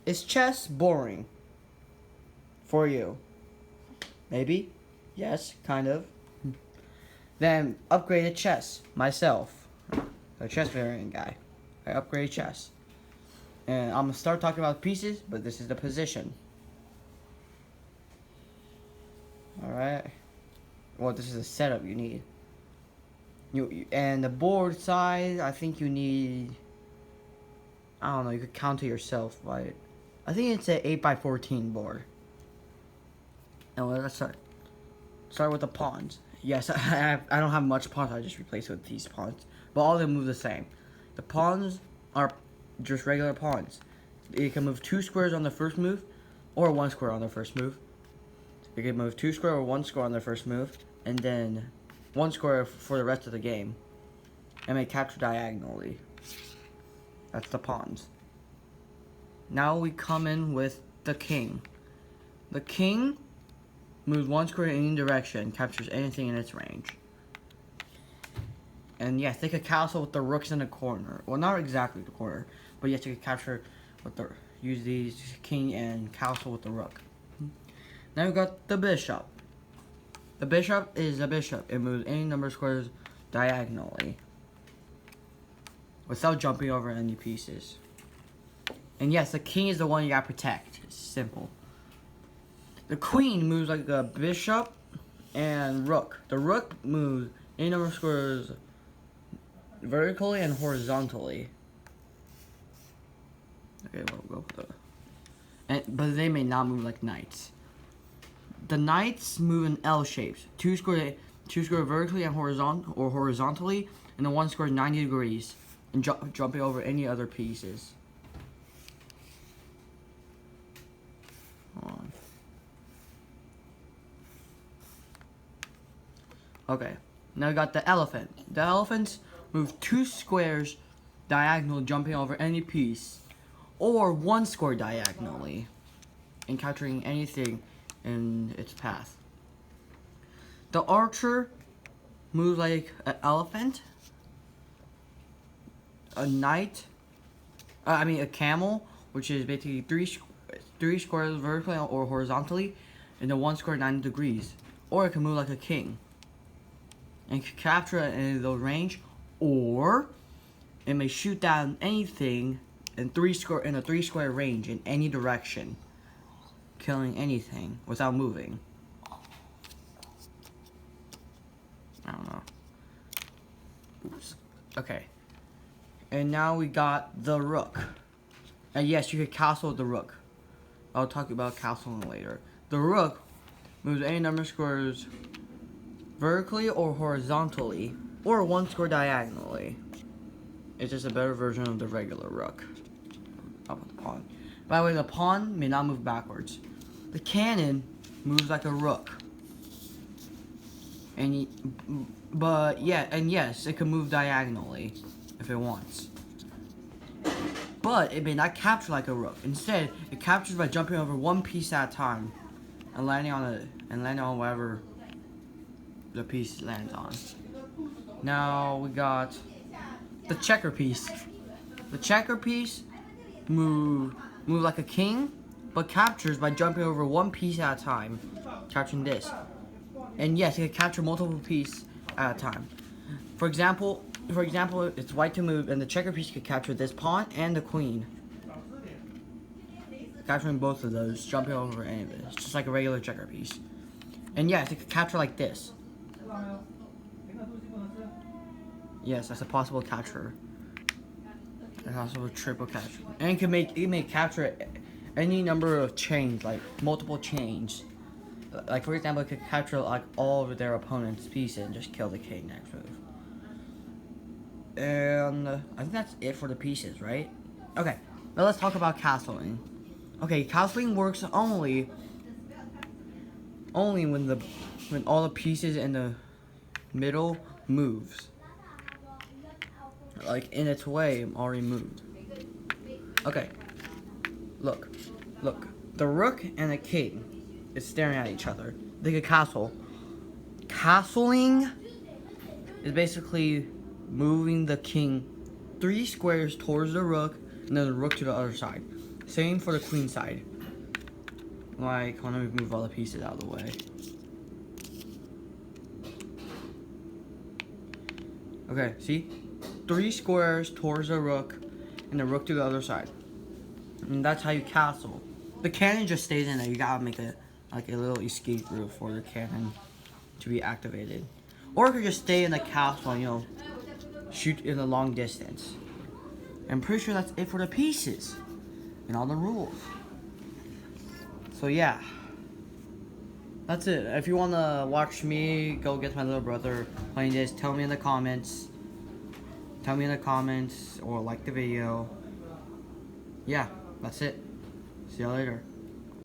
Is chess boring for you? Maybe? Yes, kind of. Then upgraded chess. Myself. A chess variant guy. I upgraded chess. And I'm gonna start talking about pieces, but this is the position. Alright. Well, this is a setup you need. And the board size, I think you need, I don't know, you could count it yourself, but I think it's an 8x14 board. And let's start. Start with the pawns. Yes, I don't have much pawns, I just replaced with these pawns. But all of them move the same. The pawns are just regular pawns. You can move 2 squares on the first move, or 1 square on the first move. You can move 2 square or 1 square on the first move, and then 1 square for the rest of the game. And may capture diagonally. That's the pawns. Now we come in with the king. The king moves 1 square in any direction, captures anything in its range. And yes, they could castle with the rooks in the corner. Well, not exactly the corner, but yes, you could capture with the use these king and castle with the rook. Now we've got the bishop. The bishop is a bishop. It moves any number of squares diagonally without jumping over any pieces. And yes, the king is the one you gotta protect. It's simple. The queen moves like a bishop and rook. The rook moves any number of squares vertically and horizontally. Okay, we'll go with but they may not move like knights. The knights move in L shapes. 2 square vertically and horizontally, and the 1 square 90 degrees, and jumping over any other pieces. Hold on. Okay, now we got the elephant. The elephants move 2 squares diagonal, jumping over any piece, or 1 square diagonally, and capturing anything in its path. The archer moves like an elephant, a knight, a camel, which is basically 3 squares vertically or horizontally, and the 1 square 90 degrees. Or it can move like a king, and can capture it in the range, or it may shoot down anything in a 3 square range in any direction, killing anything without moving. I don't know. Oops. Okay. And now we got the rook. And yes, you could castle the rook. I'll talk about castling later. The rook moves any number of squares vertically or horizontally, or 1 square diagonally. It's just a better version of the regular rook. How about the pawn? By the way, the pawn may not move backwards. The cannon moves like a rook. But yes, it can move diagonally if it wants. But it may not capture like a rook. Instead, it captures by jumping over 1 piece at a time and landing on whatever the piece lands on. Now we got the checker piece. The checker piece move like a king, but captures by jumping over 1 piece at a time, capturing this. And yes, it can capture multiple pieces at a time. For example, it's white to move, and the checker piece could capture this pawn and the queen, capturing both of those, jumping over any of it. It's just like a regular checker piece. And yes, it could capture like this. Yes, that's a possible capture. It's also a triple capture, and it may capture any number of chains, like multiple chains. Like for example, it could capture like all of their opponent's pieces and just kill the king next move. And I think that's it for the pieces, right? Okay, now let's talk about castling. Okay, castling works only when all the pieces in the middle moves. Like in its way, already moved. Okay, look. The rook and the king is staring at each other. They could castle. Castling is basically moving the king 3 squares towards the rook, and then the rook to the other side. Same for the queen side. Like, let me move all the pieces out of the way. Okay, see? 3 squares towards the rook, and the rook to the other side. And that's how you castle. The cannon just stays in there. You gotta make a little escape route for the cannon to be activated. Or it could just stay in the castle and, you know, shoot in the long distance. I'm pretty sure that's it for the pieces and all the rules. So yeah, that's it. If you want to watch me go against my little brother playing this, tell me in the comments. Tell me in the comments or like the video. Yeah, that's it. See you later.